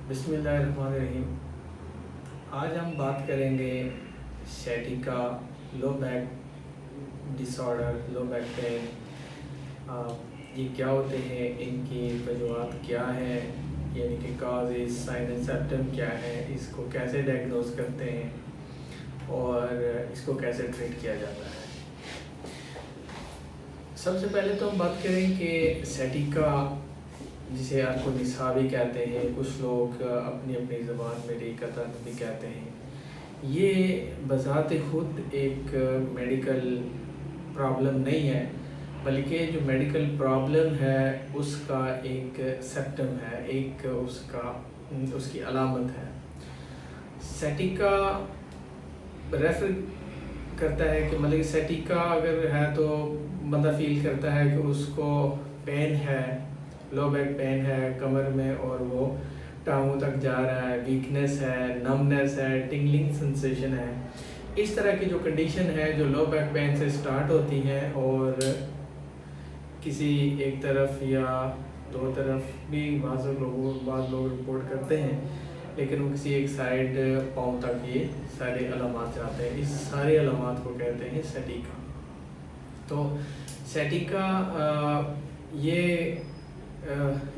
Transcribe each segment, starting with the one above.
बिस्मिल्लाहिर्रहमानिर्रहीम। आज हम बात करेंगे sciatica, low back disorder, low back pain. ये क्या होते हैं, इनकी वजूहत क्या है, यानी कि काजेज, साइन एंड सिम्टम क्या है, इसको कैसे डायग्नोज करते हैं और इसको कैसे ट्रीट किया जाता है। सबसे पहले तो हम बात करें कि सciatica, जिसे आपको निसा भी कहते हैं, कुछ लोग अपनी अपनी ज़बान में रिकतन भी कहते हैं, ये बज़ाते ख़ुद एक मेडिकल प्रॉब्लम नहीं है, बल्कि जो मेडिकल प्रॉब्लम है उसका एक सिम्टम है, एक उसकी अलामत है। सciatica रेफ़र करता है कि मतलब सciatica अगर है तो बंदा फील करता है कि उसको पेन है, लो बैक पेन है कमर में और वो टांगों तक जा रहा है, वीकनेस है, नमनेस है, टिंगलिंग सेंसेशन है। इस तरह की जो कंडीशन है जो लो बैक पेन से स्टार्ट होती हैं और किसी एक तरफ या दो तरफ भी बाद लोग रिपोर्ट करते हैं, लेकिन वो किसी एक साइड पाँव तक ये सारे अलामात जाते हैं। इस सारे अलामात को कहते हैं सciatica। तो सciatica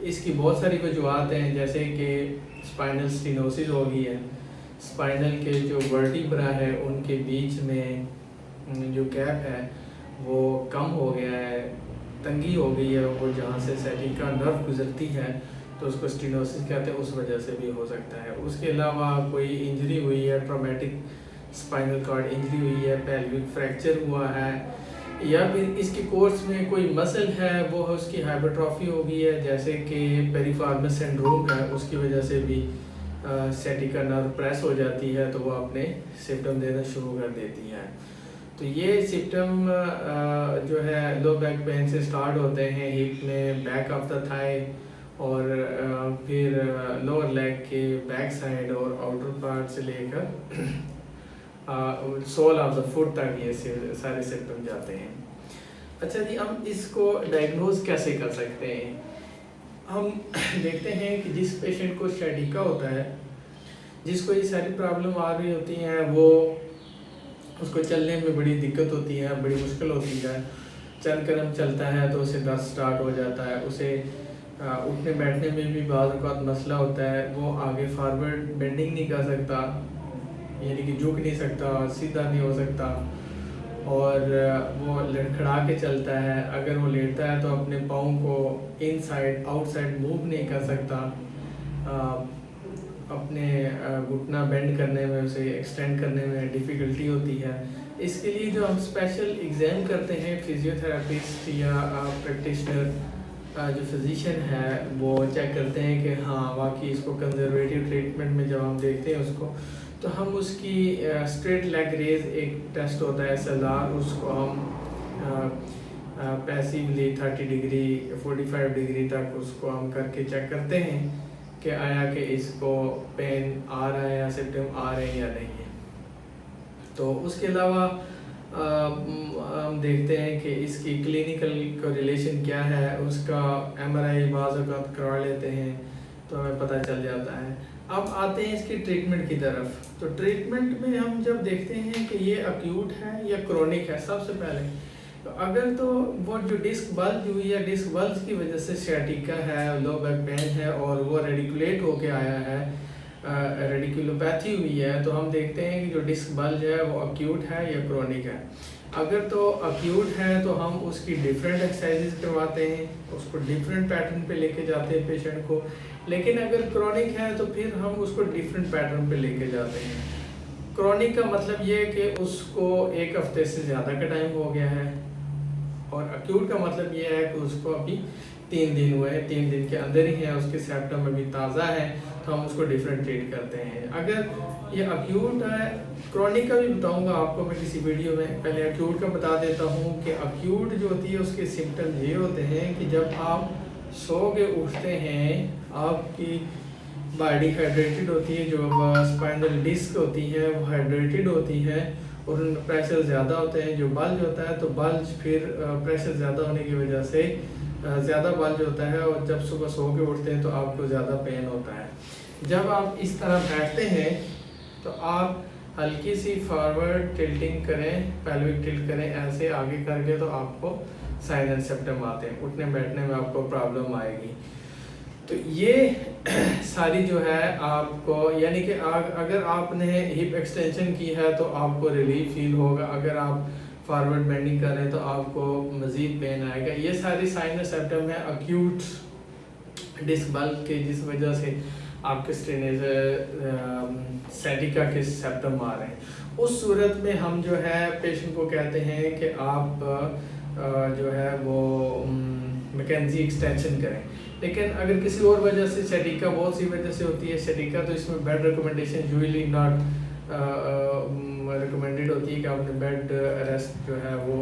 इसकी बहुत सारी वजूहत हैं, जैसे कि स्पाइनल स्टीनोसिस हो गई है, स्पाइनल के जो वर्टिब्रा है उनके बीच में जो गैप है वो कम हो गया है, तंगी हो गई है, वो जहाँ से सciatica नर्व गुजरती है तो उसको स्टीनोसिस कहते हैं, उस वजह से भी हो सकता है। उसके अलावा कोई इंजरी हुई है, ट्रॉमेटिक स्पाइनल कॉर्ड इंजरी हुई है, पेल्विक फ्रैक्चर हुआ है, या फिर इसके कोर्स में कोई मसल है वो उसकी हाइपरट्रॉफी हो गई है, जैसे कि पेरिफॉर्मस सिंड्रोम है, उसकी वजह से भी सciatica नर्व प्रेस हो जाती है तो वो अपने सिम्टम देना शुरू कर देती है। तो ये सिम्टम जो है लो बैक पेन से स्टार्ट होते हैं हिप में, बैक ऑफ द थाई, और फिर लोअर लेग के बैक साइड और आउटर पार्ट से लेकर सोल ऑफ द फुट तक ये सारे सिम्टम जाते हैं। अच्छा जी, हम इसको डायग्नोज कैसे कर सकते हैं? हम देखते हैं कि जिस पेशेंट को sciatica होता है, जिसको ये सारी प्रॉब्लम आ रही होती हैं, वो उसको चलने में बड़ी दिक्कत होती है, बड़ी मुश्किल होती है। चल कदम चलता है तो उसे दर्द स्टार्ट हो जाता है, उसे उठने बैठने में भी बाज़ औक़ात मसला होता है, वो आगे फॉरवर्ड बेंडिंग नहीं कर सकता, यानी कि झुक नहीं सकता, सीधा नहीं हो सकता, और वो लड़खड़ा के चलता है। अगर वो लेटता है तो अपने पाँव को इनसाइड आउटसाइड मूव नहीं कर सकता, अपने घुटना बेंड करने में, उसे एक्सटेंड करने में डिफ़िकल्टी होती है। इसके लिए जो हम स्पेशल एग्ज़ाम करते हैं, फिजियोथेरेपिस्ट या प्रैक्टिशनर जो फिजिशियन है वो चेक करते हैं कि हाँ वाकई इसको कंजर्वेटिव ट्रीटमेंट में जब हम देखते हैं उसको, तो हम उसकी स्ट्रेट लेग रेज एक टेस्ट होता है SLR, उसको हम पैसिवली 30 डिग्री 45 डिग्री तक उसको हम करके चेक करते हैं कि आया कि इसको पेन आ रहा है या सिम्टम आ रहे हैं या नहीं है। तो उसके अलावा हम देखते हैं कि इसकी क्लिनिकल कोरिलेशन क्या है, उसका MRI बाज़ औक़ात करवा लेते हैं तो हमें पता चल जाता है। अब आते हैं इसकी ट्रीटमेंट की तरफ। तो ट्रीटमेंट में हम जब देखते हैं कि ये अक्यूट है या क्रोनिक है, सबसे पहले तो अगर तो वो जो डिस्क बल्ज हुई है, डिस्क बल्ज की वजह से sciatica है, लो बैक पेन है और वो रेडिकुलेट होके आया है, रेडिकुलोपैथी हुई है, तो हम देखते हैं कि जो डिस्क बल्ज है वो अक्यूट है या क्रोनिक है। अगर तो अक्यूट है तो हम उसकी डिफरेंट एक्सरसाइजेज करवाते हैं, उसको डिफरेंट पैटर्न पे लेके जाते हैं पेशेंट को। लेकिन अगर क्रोनिक है तो फिर हम उसको डिफरेंट पैटर्न पे लेके जाते हैं। क्रोनिक का मतलब ये है कि उसको एक हफ्ते से ज़्यादा का टाइम हो गया है, और अक्यूट का मतलब ये है कि उसको अभी 3 दिन हुए हैं, 3 दिन के अंदर ही है, उसके सिम्टम अभी ताज़ा है, तो हम उसको डिफरेंट ट्रीट करते हैं। अगर ये अक्यूट है, क्रोनिक का भी बताऊंगा आपको मैं किसी वीडियो में, पहले अक्यूट का बता देता हूँ कि अक्यूट जो होती है उसके सिम्टम ये होते हैं कि जब आप सो के उठते हैं, आपकी बॉडी हाइड्रेटेड होती है, जो स्पाइनल डिस्क होती है वो हाइड्रेटेड होती है और उनमें प्रेशर ज़्यादा होते हैं। जो बल्ज होता है तो बल्ज फिर प्रेशर ज़्यादा होने की वजह से ज़्यादा बल्ज होता है, और जब सुबह सो के उठते हैं तो आपको ज़्यादा पेन होता है। जब आप इस तरह बैठते हैं तो आप हल्की सी फॉरवर्ड टिल्टिंग करें, पेल्विक टिल्ट करें, ऐसे आगे करके तो आपको साइन एंड सेप्टम आते हैं, उठने बैठने में आपको प्रॉब्लम आएगी। तो ये सारी जो है आपको, यानी कि अगर आपने हिप एक्सटेंशन की है तो आपको रिलीफ फील होगा, अगर आप फॉरवर्ड बेंडिंग कर रहे हैं तो आपको मज़ीद पेन आएगा। ये सारी साइन एंड सेप्टम है अक्यूट डिस्क बल्क के, जिस वजह से आपके सैटिका के सेप्टम आ रहे हैं। उस सूरत में हम जो है पेशेंट को कहते हैं कि आप जो है वो मैकेंजी एक्सटेंशन करें। लेकिन अगर किसी और वजह से सैटिका, बहुत सी वजह से होती है सैटिका, तो इसमें bed recommendation usually not recommended होती है कि आपने बेड रेस्ट जो है वो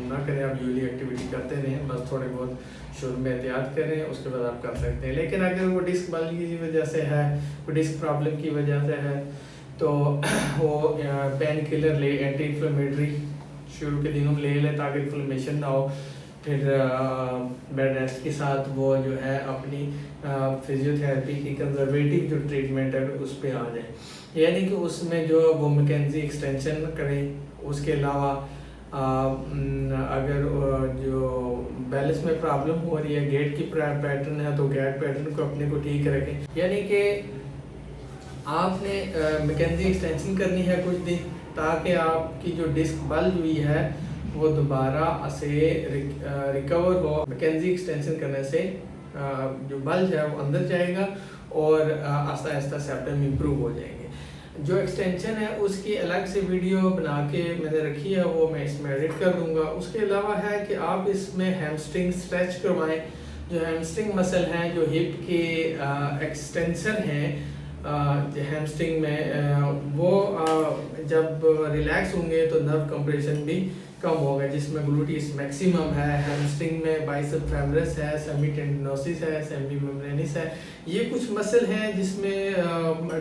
ना करें, आप यूजुअली एक्टिविटी करते रहें, बस थोड़े बहुत शुरू में एहतियात करें, उसके बाद आप कर सकते हैं। लेकिन अगर वो डिस्क बल्क की वजह से है, वो डिस्क प्रॉब्लम की वजह से है, तो वो पेन किलर ले, एंटी इन्फ्लेमेटरी शुरू के दिनों में ले लें ताकि इन्फ्लेमेशन ना हो। फिर बेड रेस्ट के साथ वो जो है अपनी फिजियोथेरेपी की कंजर्वेटिव जो ट्रीटमेंट है उस पर आ जाए, यानी कि उसमें जो वो मैकेंजी एक्सटेंशन करें। उसके अलावा अगर जो बैलेंस में प्रॉब्लम हो रही है, गेट की पैटर्न है, तो गेट पैटर्न को अपने को ठीक रखें, यानी कि आपने मैकेंजी एक्सटेंशन करनी है कुछ दिन, ताकि आपकी जो डिस्क बल्ज हुई है वो दोबारा से रिकवर हो। मैकेंजी एक्सटेंशन करने से जो बल्ज है वो अंदर जाएगा और आस्ता आस्ता सेप्टम इम्प्रूव हो जाएंगे। जो एक्सटेंशन है उसकी अलग से वीडियो बना के मैंने रखी है, वो मैं इसमें एडिट कर दूंगा। उसके अलावा है कि आप इसमें हैमस्ट्रिंग स्ट्रेच करवाएं। जो हैमस्ट्रिंग मसल हैं, जो हिप के एक्सटेंसर हैं हैमस्ट्रिंग में, वो जब रिलैक्स होंगे तो नर्व कंप्रेशन भी कम होगा, जिसमें ग्लूटियस मैक्सिमम है, हैमस्ट्रिंग में बाइसेप फेमरस है, सेमी टेंडिनोसिस है, सेमी मेम्ब्रेनिस है। ये कुछ मसल हैं जिसमें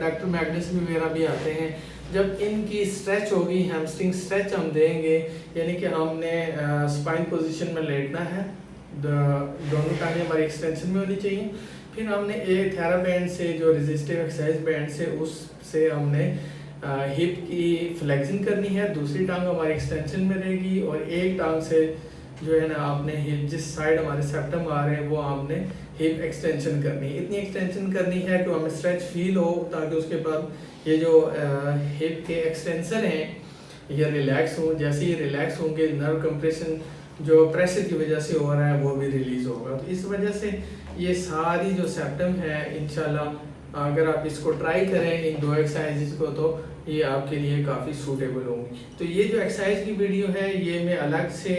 डॉक्टर मैग्नेस वगैरह भी आते हैं। जब इनकी स्ट्रेच होगी, हैमस्ट्रिंग स्ट्रेच हम देंगे, यानी कि हमने स्पाइन पोजीशन में लेटना है, दोनों टांगें हमारी एक्सटेंशन में होनी चाहिए। फिर हमने एक थेरा बैंड से, जो रेजिस्टिव एक्सरसाइज बैंड से, उससे हमने हिप की फ्लेक्सिंग करनी है, दूसरी टांग हमारी एक्सटेंशन में रहेगी, और एक टांग से जो है ना आपने हिप, जिस साइड हमारे सेप्टम आ रहे हैं वो हमने हिप एक्सटेंशन करनी है। इतनी एक्सटेंशन करनी है कि हमें स्ट्रेच फील हो, ताकि उसके बाद ये जो हिप के एक्सटेंसर हैं ये रिलैक्स हो। जैसे ये रिलैक्स होंगे, नर्व कंप्रेशन जो प्रेशर की वजह से हो रहा है वो भी रिलीज होगा। तो इस वजह से ये सारी जो सेप्टम है, इंशाल्लाह अगर आप इसको ट्राई करें इन दो एक्सरसाइजेज को, तो ये आपके लिए काफ़ी सूटेबल होंगी। तो ये जो एक्सरसाइज की वीडियो है ये मैं अलग से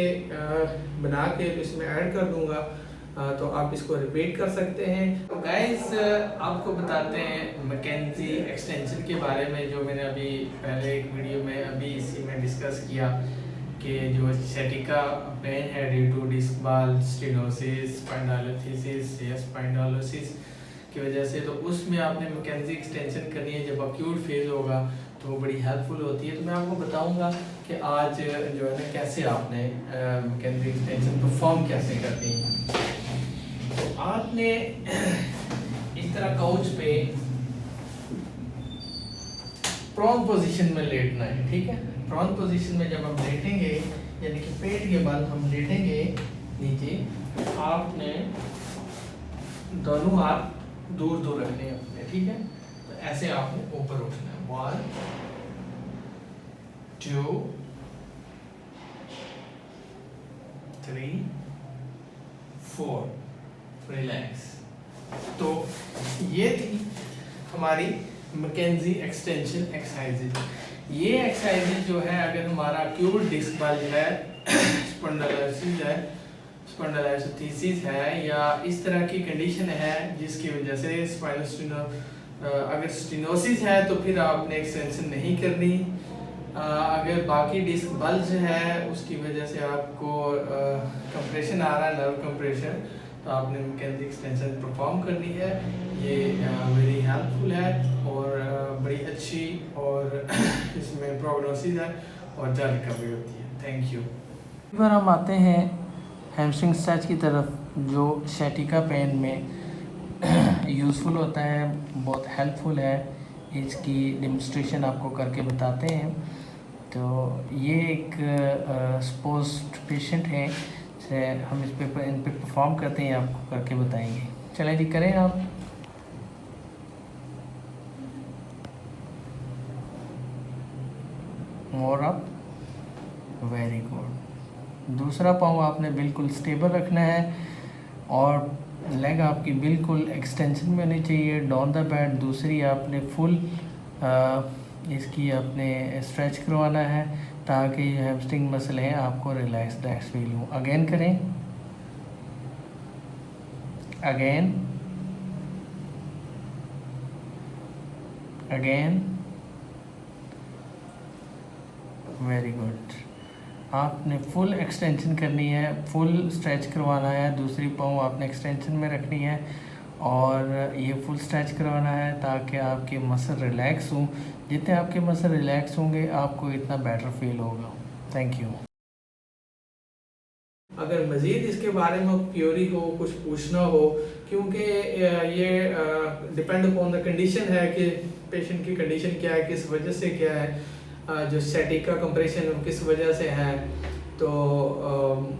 बना के इसमें ऐड कर दूंगा, तो आप इसको रिपीट कर सकते हैं। तो गाइस आपको बताते हैं मैकेंजी एक्सटेंशन के बारे में, जो मैंने अभी पहले एक वीडियो में अभी इसी में डिस्कस किया कि जो सैटिका पेन है due to disc bulge, stenosis, spondylolysis या स्पाइंडालोसिस की वजह से, तो उसमें आपने मैकेंजी एक्सटेंशन करनी है। जब अक्यूट फेज होगा तो वो बड़ी हेल्पफुल होती है। तो मैं आपको बताऊंगा कि आज जो है ना कैसे आपने मैकेंजी एक्सटेंशन परफॉर्म कैसे करनी है। तो आपने इस तरह काउच पे प्रोन पोजीशन में लेटना है, ठीक है। प्रोन पोजीशन में जब हम लेटेंगे, यानी कि पेट के बल हम लेटेंगे नीचे, आपने दोनों हाथ दूर दूर रखने हैं अपने, ठीक है। तो ऐसे आपने ऊपर उठना है, 1 2 3 4, रिलैक्स। तो ये थी हमारी मैकेंजी एक्सटेंशन एक्सरसाइजेज। ये एक्सरसाइजेज जो है, अगर हमारा एक्यूट डिस्क बल्ज है, स्पॉन्डिलोलिसिस है, स्पॉन्डिलोलिसिस है, या इस तरह की कंडीशन है जिसकी वजह से अगर स्टेनोसिस है तो फिर आपने एक्सटेंशन नहीं करनी। अगर बाकी डिस्क बल्ज है उसकी वजह से आपको कंप्रेशन आ रहा है, नर्व कंप्रेशन, तो आपने मैकेंजी एक्सटेंशन परफॉर्म करनी है। ये वेरी हेल्पफुल है और बड़ी अच्छी, और इसमें प्रोग्नोसिस है और जल्द रिकवरी होती है। Thank you. एक बार हम आते हैं हैमस्ट्रिंग स्ट्रेच की तरफ, जो सैटिका पेन में यूज़फुल होता है, बहुत हेल्पफुल है। इसकी डेमोन्स्ट्रेशन आपको करके बताते हैं। तो ये एक सपोज्ड पेशेंट है, से हम इन पे परफॉर्म करते हैं, आपको करके बताएंगे। चलें जी, करें आप। और आप, वेरी गुड। दूसरा पाँव आपने बिल्कुल स्टेबल रखना है और लेग आपकी बिल्कुल एक्सटेंशन में होनी चाहिए, डाउन द बेड। दूसरी आपने फुल इसकी आपने स्ट्रेच करवाना है ताकि जो हैमस्ट्रिंग मसल है आपको रिलैक्स फील हो। अगेन करें, अगेन, अगेन, वेरी गुड। आपने फुल एक्सटेंशन करनी है, फुल स्ट्रेच करवाना है। दूसरी पाँव आपने एक्सटेंशन में रखनी है और ये फुल स्ट्रेच करवाना है ताकि आपके मसल रिलैक्स हों। जितने आपके मसल रिलैक्स होंगे आपको इतना बेटर फील होगा। Thank you. अगर मज़ीद इसके बारे में क्यूरी हो, कुछ पूछना हो, क्योंकि ये डिपेंड अपॉन द कंडीशन है कि पेशेंट की कंडीशन क्या है, किस वजह से क्या है, जो स्टैटिक का कंप्रेशन किस वजह से है, तो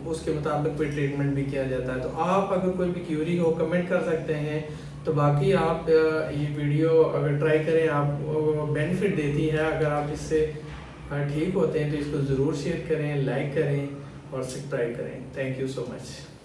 उसके मुताबिक कोई ट्रीटमेंट भी किया जाता है। तो आप अगर कोई भी क्यूरी हो कमेंट कर सकते हैं। तो बाकी आप ये वीडियो अगर ट्राई करें, आप बेनिफिट देती है, अगर आप इससे ठीक होते हैं तो इसको ज़रूर शेयर करें, लाइक करें और सब्सक्राइब करें। Thank you so much.